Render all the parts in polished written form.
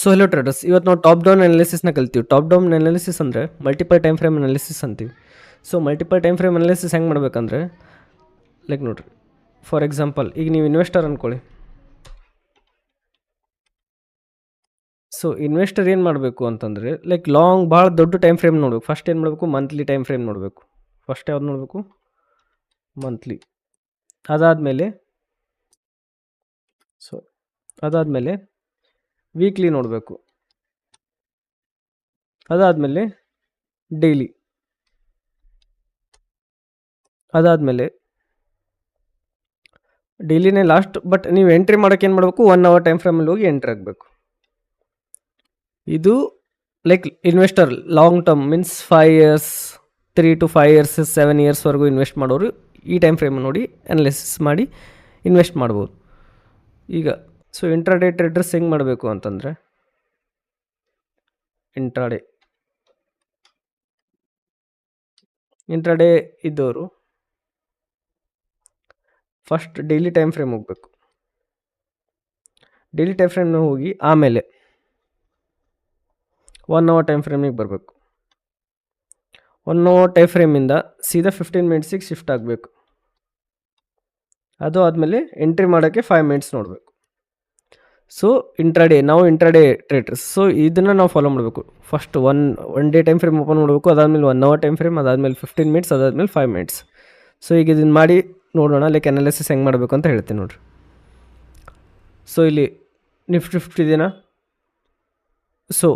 So hello traders, ಇವತ್ತು ನಾವು top down ಅನಾಲಿಸಿಸ್ನ ಕಲ್ತೀವಿ. ಟಾಪ್ ಡೌನ್ ಅನಾಲಿಸಿಸ್ ಅಂದರೆ ಮಲ್ಟಿಪಲ್ ಟೈಮ್ ಫ್ರೇಮ್ ಅನಾಲಿಸಿಸ್ ಅಂತೀವಿ. So multiple time frame analysis ಹೆಂಗೆ ಮಾಡ್ಬೇಕಂದ್ರೆ, ಲೈಕ್ ನೋಡಿರಿ, ಫಾರ್ ಎಕ್ಸಾಂಪಲ್ ಈಗ ನೀವು ಇನ್ವೆಸ್ಟರ್ ಅಂದ್ಕೊಳ್ಳಿ. ಸೊ ಇನ್ವೆಸ್ಟರ್ ಏನು ಮಾಡಬೇಕು ಅಂತಂದರೆ, ಲೈಕ್ ಭಾಳ ದೊಡ್ಡ ಟೈಮ್ ಫ್ರೇಮ್ ನೋಡಬೇಕು. ಫಸ್ಟ್ ಏನು ಮಾಡಬೇಕು, ಮಂತ್ಲಿ ಟೈಮ್ ಫ್ರೇಮ್ ನೋಡಬೇಕು. ಫಸ್ಟ್ ಯಾವ್ದು ನೋಡಬೇಕು, ಮಂತ್ಲಿ. ಅದಾದಮೇಲೆ ವೀಕ್ಲಿ ನೋಡಬೇಕು. ಅದಾದಮೇಲೆ ಡೈಲಿ. ಅದಾದಮೇಲೆ ಡೈಲಿನೇ ಲಾಸ್ಟ್. ಬಟ್ ನೀವು ಎಂಟ್ರಿ ಮಾಡೋಕೆ ಏನು ಮಾಡಬೇಕು, 1 hour ಟೈಮ್ ಫ್ರೇಮಲ್ಲಿ ಹೋಗಿ ಎಂಟ್ರಿ ಆಗಬೇಕು. ಇದು like investor long term means 5 years, 3 to 5 years, 7 yearsವರೆಗೂ ಇನ್ವೆಸ್ಟ್ ಮಾಡೋರು ಈ ಟೈಮ್ ಫ್ರೇಮ್ ನೋಡಿ ಅನಾಲಿಸಿಸ್ ಮಾಡಿ ಇನ್ವೆಸ್ಟ್ ಮಾಡ್ಬೋದು. ಈಗ ಸೊ ಇಂಟ್ರಾಡೇ ಟ್ರೇಡರ್ಸ್ ಹೆಂಗೆ ಮಾಡಬೇಕು ಅಂತಂದರೆ, ಇಂಟ್ರಾಡೇ ಇದ್ದವರು ಫಸ್ಟ್ ಡೈಲಿ ಟೈಮ್ ಫ್ರೇಮ್ ಹೋಗಬೇಕು. ಡೈಲಿ ಟೈಮ್ ಫ್ರೇಮ್ನ ಹೋಗಿ ಆಮೇಲೆ 1 hour ಟೈಮ್ ಫ್ರೇಮಿಗೆ ಬರಬೇಕು. 1 hour ಟೈಮ್ ಫ್ರೇಮಿಂದ ಸೀದಾ 15 minutesಗೆ ಶಿಫ್ಟ್ ಆಗಬೇಕು. ಅದು ಆದಮೇಲೆ ಎಂಟ್ರಿ ಮಾಡೋಕ್ಕೆ 5 minutes ನೋಡಬೇಕು. ಸೊ ನಾವು ಇಂಟ್ರಾಡೇ ಟ್ರೇಡರ್ಸ್. ಸೊ ಇದನ್ನು ನಾವು ಫಾಲೋ ಮಾಡಬೇಕು. First one day time frame open ಮಾಡಬೇಕು. ಅದಾದಮೇಲೆ 1 hour ಟೈಮ್ ಫ್ರೇಮ್, ಅದಾದಮೇಲೆ 15 minutes, ಅದಾದಮೇಲೆ 5 minutes. ಸೊ ಈಗ ಇದನ್ನು ಮಾಡಿ ನೋಡೋಣ, ಲೈಕ್ ಅನಾಲಿಸಿಸ್ ಹೆಂಗೆ ಮಾಡಬೇಕು ಅಂತ ಹೇಳ್ತೀನಿ ನೋಡಿರಿ. ಸೊ ಇಲ್ಲಿ ನಿಫ್ಟಿ 50 ಇದೆಯಾ. ಸೊ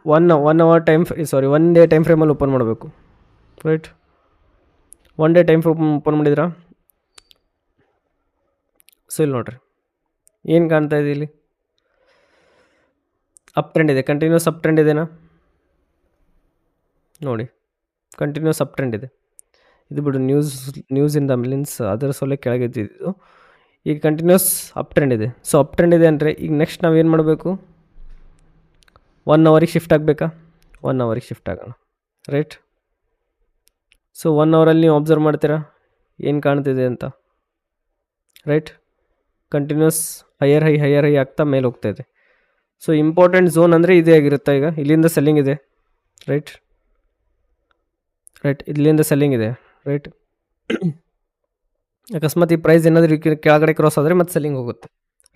1 ಡೇ ಟೈಮ್ ಫ್ರೇಮಲ್ಲಿ ಓಪನ್ ಮಾಡಬೇಕು, right. 1 day time frame open ಮಾಡಿದ್ರಾ. ಸೊ ಇಲ್ಲಿ ನೋಡಿರಿ ಏನು ಕಾಣ್ತಾ ಇದೆ, ಇಲ್ಲಿ ಅಪ್ ಟ್ರೆಂಡ್ ಇದೆ, ಕಂಟಿನ್ಯೂಸ್ ಅಪ್ ಟ್ರೆಂಡ್ ಇದೆನಾ ನೋಡಿ, ಕಂಟಿನ್ಯೂಸ್ ಅಪ್ ಟ್ರೆಂಡ್ ಇದೆ. ಇದು ಬಿಡು, ನ್ಯೂಸಿಂದ ಮೀನ್ಸ್ ಅದರ ಸೊಲೆ ಕೆಳಗಿದ್ದು. ಈಗ ಕಂಟಿನ್ಯೂಸ್ ಅಪ್ ಟ್ರೆಂಡ್ ಇದೆ. ಸೊ ಅಪ್ ಟ್ರೆಂಡ್ ಇದೆ ಅಂದರೆ ಈಗ ನೆಕ್ಸ್ಟ್ ನಾವು ಏನು ಮಾಡಬೇಕು, 1 hourಗೆ ಶಿಫ್ಟ್ ಆಗಬೇಕಾ. 1 hourಗೆ ಶಿಫ್ಟ್ ಆಗೋಣ, ರೈಟ್. ಸೊ 1 hourಲ್ಲಿ ನೀವು ಅಬ್ಸರ್ವ್ ಮಾಡ್ತೀರಾ ಏನು ಕಾಣ್ತಿದೆ ಅಂತ, ರೈಟ್. ಕಂಟಿನ್ಯೂಸ್ ಹೈಯರ್ ಹೈ ಆಗ್ತಾ ಮೇಲೆ ಹೋಗ್ತಾ ಇದೆ. ಸೊ ಇಂಪಾರ್ಟೆಂಟ್ ಝೋನ್ ಅಂದರೆ ಇದೇ ಆಗಿರುತ್ತೆ. ಈಗ ಇಲ್ಲಿಂದ ಸೆಲ್ಲಿಂಗ್ ಇದೆ, ರೈಟ್. ಇಲ್ಲಿಂದ ಸೆಲ್ಲಿಂಗ್ ಇದೆ, ರೈಟ್. ಅಕಸ್ಮಾತ್ ಈ ಪ್ರೈಸ್ ಏನಾದರೂ ಕೆಳಗಡೆ ಕ್ರಾಸ್ ಆದರೆ ಮತ್ತೆ ಸೆಲ್ಲಿಂಗ್ ಹೋಗುತ್ತೆ,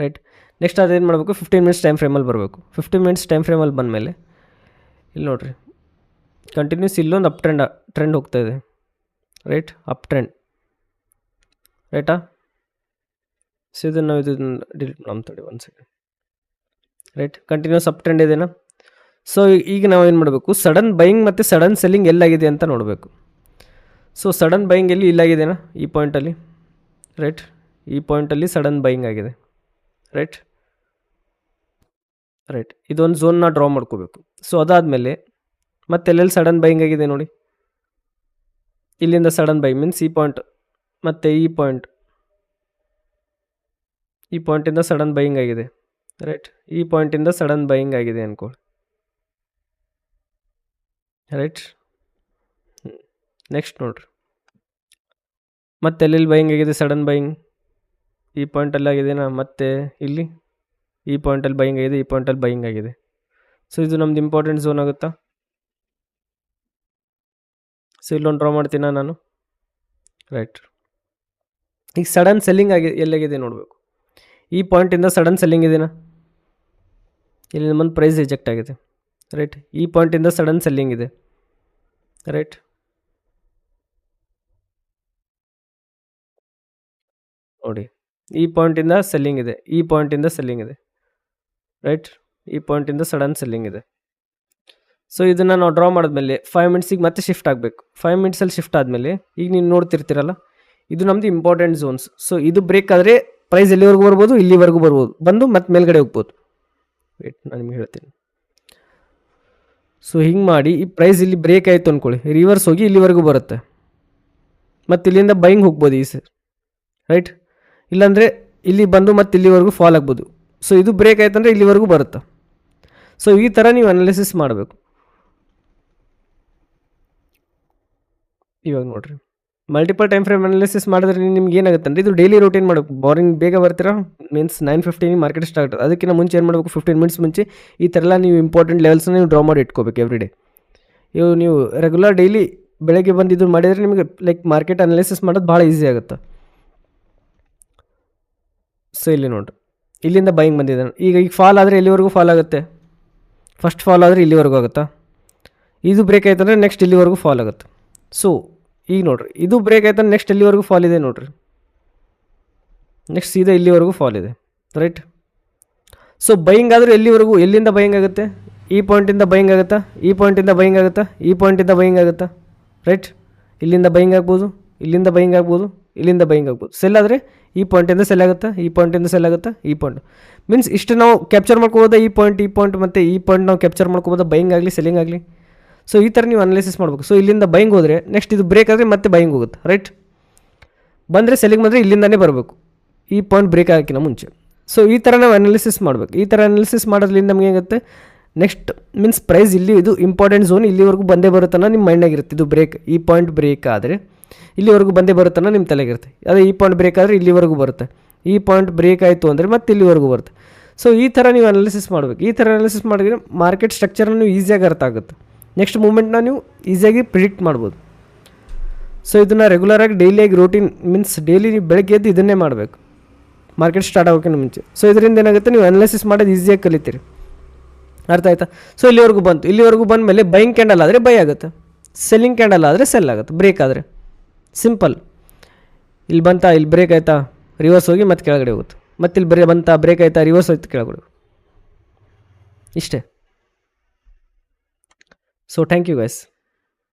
ರೈಟ್. ನೆಕ್ಸ್ಟ್ ಅದೇನು ಮಾಡಬೇಕು, 15 minutes ಟೈಮ್ ಫ್ರೇಮಲ್ಲಿ ಬರಬೇಕು. 15 minutes ಟೈಮ್ ಫ್ರೇಮಲ್ಲಿ ಬಂದಮೇಲೆ ಇಲ್ಲಿ ನೋಡಿರಿ, ಕಂಟಿನ್ಯೂಸ್ ಇಲ್ಲೊಂದು ಅಪ್ ಟ್ರೆಂಡ್ ಹೋಗ್ತಾ ಇದೆ, ರೈಟ್. ಅಪ್ ಟ್ರೆಂಡ್, ರೈಟಾ. ಸೊ ಇದನ್ನು ನಾವು ಡಿಲೀಟ್ ಮಾಡ್ತೀವಿ, 1 second, ರೈಟ್. ಕಂಟಿನ್ಯೂಸ್ ಅಪ್ ಟ್ರೆಂಡ್ ಇದೆನಾ. ಸೊ ಈಗ ನಾವು ಏನು ಮಾಡಬೇಕು, ಸಡನ್ ಬೈಯಿಂಗ್ ಮತ್ತು ಸಡನ್ ಸೆಲ್ಲಿಂಗ್ ಎಲ್ಲಾಗಿದೆ ಅಂತ ನೋಡಬೇಕು. ಸೊ ಸಡನ್ ಬೈಯಿಂಗ್ ಎಲ್ಲಿ ಇಲ್ಲಾಗಿದೆನಾ, ಈ ಪಾಯಿಂಟಲ್ಲಿ, ರೈಟ್. ಈ ಪಾಯಿಂಟಲ್ಲಿ ಸಡನ್ ಬೈಯಿಂಗ್ ಆಗಿದೆ, ರೈಟ್. ಇದೊಂದು ಝೋನ್ನ ಡ್ರಾ ಮಾಡ್ಕೋಬೇಕು. ಸೊ ಅದಾದಮೇಲೆ ಮತ್ತೆ ಎಲ್ಲೆಲ್ಲಿ ಸಡನ್ ಬೈಯಿಂಗ್ ಆಗಿದೆ ನೋಡಿ, ಇಲ್ಲಿಂದ ಸಡನ್ ಬೈ ಮೀನ್ಸ್ ಈ ಪಾಯಿಂಟ್ ಮತ್ತು ಈ ಪಾಯಿಂಟಿಂದ ಸಡನ್ ಬೈಯಿಂಗ್ ಆಗಿದೆ, ರೈಟ್. ಈ ಪಾಯಿಂಟಿಂದ ಸಡನ್ ಬೈಯಿಂಗ್ ಆಗಿದೆ ಅಂದ್ಕೊಳ್ಳಿ, ರೈಟ್. ನೆಕ್ಸ್ಟ್ ನೋಡಿರಿ, ಮತ್ತೆ ಎಲ್ಲೆಲ್ಲಿ ಬೈಯಿಂಗ್ ಆಗಿದೆ, ಸಡನ್ ಬೈಯಿಂಗ್ ಈ ಪಾಯಿಂಟಲ್ಲಿ ಆಗಿದೆನಾ, ಮತ್ತು ಇಲ್ಲಿ ಈ ಪಾಯಿಂಟಲ್ಲಿ ಬೈಯಿಂಗ್ ಆಗಿದೆ, ಈ ಪಾಯಿಂಟಲ್ಲಿ ಬೈಯಿಂಗ್ ಆಗಿದೆ. ಸೊ ಇದು ನಮ್ದು ಇಂಪಾರ್ಟೆಂಟ್ ಝೋನ್ ಆಗುತ್ತಾ. ಸೊ ಇಲ್ಲೊಂದು ಡ್ರಾ ಮಾಡ್ತೀನ ನಾನು, ರೈಟ್. ಈಗ ಸಡನ್ ಸೆಲ್ಲಿಂಗ್ ಎಲ್ಲಾಗಿದೆ ನೋಡಬೇಕು. ಈ ಪಾಯಿಂಟಿಂದ ಸಡನ್ ಸೆಲ್ಲಿಂಗ್ ಇದೆನಾ, ಇಲ್ಲಿ ನಮ್ಮನ್ನು ಪ್ರೈಸ್ ರಿಜೆಕ್ಟ್ ಆಗಿದೆ, ರೈಟ್. ಈ ಪಾಯಿಂಟಿಂದ ಸಡನ್ ಸೆಲ್ಲಿಂಗ್ ಇದೆ, ರೈಟ್. ನೋಡಿ, ಈ ಪಾಯಿಂಟಿಂದ ಸೆಲ್ಲಿಂಗ್ ಇದೆ, ಈ ಪಾಯಿಂಟಿಂದ ಸೆಲ್ಲಿಂಗ್ ಇದೆ, ರೈಟ್. ಈ ಪಾಯಿಂಟಿಂದ ಸಡನ್ ಸೆಲ್ಲಿಂಗ್ ಇದೆ. ಸೊ ಇದನ್ನು ನಾವು ಡ್ರಾ ಮಾಡಿದ್ಮೇಲೆ 5 minutesಗೆ ಮತ್ತೆ ಶಿಫ್ಟ್ ಆಗಬೇಕು. 5 minutesಲ್ಲಿ ಶಿಫ್ಟ್ ಆದಮೇಲೆ ಈಗ ನೀವು ನೋಡ್ತಿರ್ತೀರಲ್ಲ, ಇದು ನಮ್ಮದು ಇಂಪಾರ್ಟೆಂಟ್ ಝೋನ್ಸ್. ಸೊ ಇದು ಬ್ರೇಕ್ ಆದರೆ ಪ್ರೈಸ್ ಎಲ್ಲಿವರೆಗೂ ಬರ್ಬೋದು, ಇಲ್ಲಿವರೆಗೂ ಬರ್ಬೋದು, ಬಂದು ಮತ್ತೆ ಮೇಲ್ಗಡೆ ಹೋಗ್ಬೋದು. ವೇಟ್, ನಾನು ನಿಮ್ಗೆ ಹೇಳ್ತೀನಿ. ಸೊ ಹಿಂಗೆ ಮಾಡಿ ಈ ಪ್ರೈಸ್ ಇಲ್ಲಿ ಬ್ರೇಕ್ ಆಯಿತು ಅಂದ್ಕೊಳ್ಳಿ, ರಿವರ್ಸ್ ಹೋಗಿ ಇಲ್ಲಿವರೆಗೂ ಬರುತ್ತೆ, ಮತ್ತು ಇಲ್ಲಿಂದ ಬೈಯಿಂಗ್ ಹೋಗ್ಬೋದು ಈ ಸರ್, ರೈಟ್. ಇಲ್ಲಾಂದರೆ ಇಲ್ಲಿ ಬಂದು ಮತ್ತೆ ಇಲ್ಲಿವರೆಗೂ ಫಾಲ್ ಆಗ್ಬೋದು. ಸೊ ಇದು ಬ್ರೇಕ್ ಆಯ್ತು ಅಂದರೆ ಇಲ್ಲಿವರೆಗೂ ಬರುತ್ತೆ. ಸೊ ಈ ಥರ ನೀವು ಅನಾಲಿಸಿಸ್ ಮಾಡಬೇಕು. ಇವಾಗ ನೋಡಿರಿ, ಮಲ್ಟಿಪಲ್ ಟೈಮ್ ಫ್ರೇಮ್ ಅನಾಲಿಸಿಸ್ ಮಾಡಿದ್ರೆ ನಿಮ್ಗೆ ಏನಾಗುತ್ತೆ ಅಂದರೆ ಇದು ಡೈಲಿ ರೂಟೀನ್ ಮಾಡಬೇಕು. ಮಾರ್ನಿಂಗ್ ಬೇಗ ಬರ್ತೀರಾ ಮೀನ್ಸ್ 9:15 ಮಾರ್ಕೆಟ್ ಸ್ಟಾರ್ಟ್. ಅದಕ್ಕಿಂತ ಮುಂಚೆ ಏನು ಮಾಡಬೇಕು, 15 ಮಿನಿಟ್ಸ್ ಮುಂಚೆ ಈ ಥರ ಎಲ್ಲ ನೀವು ಇಂಪಾರ್ಟೆಂಟ್ ಲೆವೆಲ್ಸ್ನ ನೀವು ಡ್ರಾ ಮಾಡಿ ಇಟ್ಕೋಬೇಕು ಎವ್ರಿ ಡೇ. ಇವು ನೀವು ರೆಗ್ಯುಲರ್ ಡೈಲಿ ಬೆಳಗ್ಗೆ ಬಂದು ಇದು ಮಾಡಿದರೆ ನಿಮಗೆ ಲೈಕ್ ಮಾರ್ಕೆಟ್ ಅನಾಲಿಸಿಸ್ ಮಾಡೋದು ಭಾಳ ಈಸಿ ಆಗುತ್ತೆ. ಸೊ ಇಲ್ಲಿ ನೋಡಿರಿ, ಇಲ್ಲಿಂದ ಬೈಯಿಂಗ್ ಬಂದಿದೆ. ಈಗ ಫಾಲ್ ಆದರೆ ಎಲ್ಲಿವರೆಗೂ ಫಾಲ್ ಆಗುತ್ತೆ, ಫಸ್ಟ್ ಫಾಲ್ ಆದರೆ ಇಲ್ಲಿವರೆಗೂ ಆಗುತ್ತಾ, ಇದು ಬ್ರೇಕ್ ಆಯ್ತಂದರೆ ನೆಕ್ಸ್ಟ್ ಇಲ್ಲಿವರೆಗೂ ಫಾಲ್ ಆಗುತ್ತೆ. ಸೊ ಈಗ ನೋಡಿರಿ, ಇದು ಬ್ರೇಕ್ ಆಯ್ತಂದ್ರೆ ನೆಕ್ಸ್ಟ್ ಎಲ್ಲಿವರೆಗೂ ಫಾಲ್ ಇದೆ ನೋಡಿರಿ, ನೆಕ್ಸ್ಟ್ ಸೀದಾ ಇಲ್ಲಿವರೆಗೂ ಫಾಲ್ ಇದೆ, ರೈಟ್. ಸೊ ಬೈಯಿಂಗ್ ಆದರೆ ಎಲ್ಲಿವರೆಗೂ, ಎಲ್ಲಿಂದ ಬೈಯಿಂಗ್ ಆಗುತ್ತೆ, ಈ ಪಾಯಿಂಟಿಂದ ಬೈಯಿಂಗ್ ಆಗುತ್ತಾ, ಈ ಪಾಯಿಂಟಿಂದ ಬೈಯಿಂಗ್ ಆಗುತ್ತಾ, ಈ ಪಾಯಿಂಟಿಂದ ಬೈಯಿಂಗ್ ಆಗುತ್ತಾ, ರೈಟ್. ಇಲ್ಲಿಂದ ಬೈಯಿಂಗ್ ಆಗ್ಬೋದು, ಇಲ್ಲಿಂದ ಬೈಯಿಂಗ್ ಆಗ್ಬೋದು, ಇಲ್ಲಿಂದ ಬೈಯಿಂಗ್ ಆಗ್ಬೋದು. ಸೆಲ್ ಆದರೆ ಈ ಪಾಯಿಂಟಿಂದ ಸೆಲ್ ಆಗುತ್ತಾ, ಈ ಪಾಯಿಂಟಿಂದ ಸೆಲ್ ಆಗುತ್ತಾ, ಈ ಪಾಯಿಂಟ್ ಮೀನ್ಸ್ ಇಷ್ಟು ನಾವು ಕ್ಯಾಪ್ಚರ್ ಮಾಡ್ಕೋಬೋದಾ, ಈ ಪಾಯಿಂಟ್ ಮತ್ತು ಈ ಪಾಯಿಂಟ್ ನಾವು ಕ್ಯಾಪ್ಚರ್ ಮಾಡ್ಕೋಬೋದಾ, ಬೈಯಿಂಗ್ ಆಗಲಿ ಸೆಲ್ಲಿಂಗ್ ಆಗಲಿ. ಸೊ ಈ ಥರ ನೀವು ಅನಾಲಿಸಿಸ್ ಮಾಡಬೇಕು. ಸೊ ಇಲ್ಲಿಂದ ಬೈಯಿಂಗ್ ಹೋದರೆ ನೆಕ್ಸ್ಟ್ ಇದು ಬ್ರೇಕ್ ಆದರೆ ಮತ್ತೆ ಬೈಯಿಂಗ್ ಹೋಗುತ್ತೆ, ರೈಟ್. ಬಂದರೆ ಸೆಲ್ಲಿಂಗ್ ಬಂದರೆ ಇಲ್ಲಿಂದನೇ ಬರಬೇಕು, ಈ ಪಾಯಿಂಟ್ ಬ್ರೇಕ್ ಆಗೋಕ್ಕಿಂತ ಮುಂಚೆ. ಸೊ ಈ ಥರ ನಾವು ಅನಾಲಿಸಿಸ್ ಮಾಡಬೇಕು. ಈ ಥರ ಅನಾಲಿಸಿಸ್ ಮಾಡೋದ್ರಿಂದ ನಮಗೆ ಏನಾಗುತ್ತೆ, ನೆಕ್ಸ್ಟ್ ಮೀನ್ಸ್ ಪ್ರೈಸ್ ಇಲ್ಲಿ ಇದು ಇಂಪಾರ್ಟೆಂಟ್ ಝೋನ್ ಇಲ್ಲಿವರೆಗೂ ಬಂದೇ ಬರುತ್ತಾನ ನಿಮ್ಮ ಮೈಂಡಾಗಿರುತ್ತೆ. ಇದು ಬ್ರೇಕ್, ಈ ಪಾಯಿಂಟ್ ಬ್ರೇಕ್ ಆದರೆ ಇಲ್ಲಿವರೆಗೂ ಬಂದೇ ಬರುತ್ತಾನ ನಿಮ್ಮ ತಲೆಗಿರುತ್ತೆ. ಅದೇ ಈ ಪಾಯಿಂಟ್ ಬ್ರೇಕ್ ಆದರೆ ಇಲ್ಲಿವರೆಗೂ ಬರುತ್ತೆ, ಈ ಪಾಯಿಂಟ್ ಬ್ರೇಕ್ ಆಯಿತು ಅಂದರೆ ಮತ್ತೆ ಇಲ್ಲಿವರೆಗೂ ಬರುತ್ತೆ. ಸೊ ಈ ಥರ ನೀವು ಅನಾಲಿಸಿಸ್ ಮಾಡಬೇಕು. ಈ ಥರ ಅನಾಲಿಸಿಸ್ ಮಾಡಿದ್ರೆ ಮಾರ್ಕೆಟ್ ಸ್ಟ್ರಕ್ಚರ್ನ ನೀವು ಈಸಿಯಾಗಿ ಅರ್ಥ ಆಗುತ್ತೆ. ನೆಕ್ಸ್ಟ್ ಮೂಮೆಂಟ್ನ ನೀವು ಈಸಿಯಾಗಿ ಪ್ರಿಡಿಕ್ಟ್ ಮಾಡ್ಬೋದು. ಸೊ ಇದನ್ನು ರೆಗ್ಯುಲರಾಗಿ ಡೈಲಿಯಾಗಿ ರೂಟೀನ್ ಮೀನ್ಸ್ ಡೈಲಿ ನೀವು ಬೆಳಗ್ಗೆ ಎದ್ದು ಇದನ್ನೇ ಮಾಡಬೇಕು ಮಾರ್ಕೆಟ್ ಸ್ಟಾರ್ಟ್ ಆಗೋಕ್ಕಿಂತ ಮುಂಚೆ. ಸೊ ಇದರಿಂದ ಏನಾಗುತ್ತೆ, ನೀವು ಅನಾಲಿಸಿಸ್ ಮಾಡೋದು ಈಸಿಯಾಗಿ ಕಲಿತೀರಿ, ಅರ್ಥ ಆಯ್ತಾ. ಸೊ ಇಲ್ಲಿವರೆಗೂ ಬಂತು, ಇಲ್ಲಿವರೆಗೂ ಬಂದ ಮೇಲೆ ಬೈಯಿಂಗ್ ಕ್ಯಾಂಡಲ್ ಆದರೆ ಬೈ ಆಗುತ್ತೆ, ಸೆಲ್ಲಿಂಗ್ ಕ್ಯಾಂಡಲ್ ಆದರೆ ಸೆಲ್ ಆಗುತ್ತೆ, ಬ್ರೇಕ್ ಆದರೆ ಸಿಂಪಲ್. ಇಲ್ಲಿ ಬಂತಾ, ಇಲ್ಲಿ ಬ್ರೇಕ್ ಆಯಿತಾ, ರಿವರ್ಸ್ ಹೋಗಿ ಮತ್ತೆ ಕೆಳಗಡೆ ಹೋಗುತ್ತೆ, ಮತ್ತೆ ಇಲ್ಲಿ ಬಂತಾ, ಬ್ರೇಕ್ ಆಯಿತಾ, ರಿವರ್ಸ್ ಆಯ್ತು, ಕೆಳಗಡೆ. ಇಷ್ಟೇ. So thank you guys.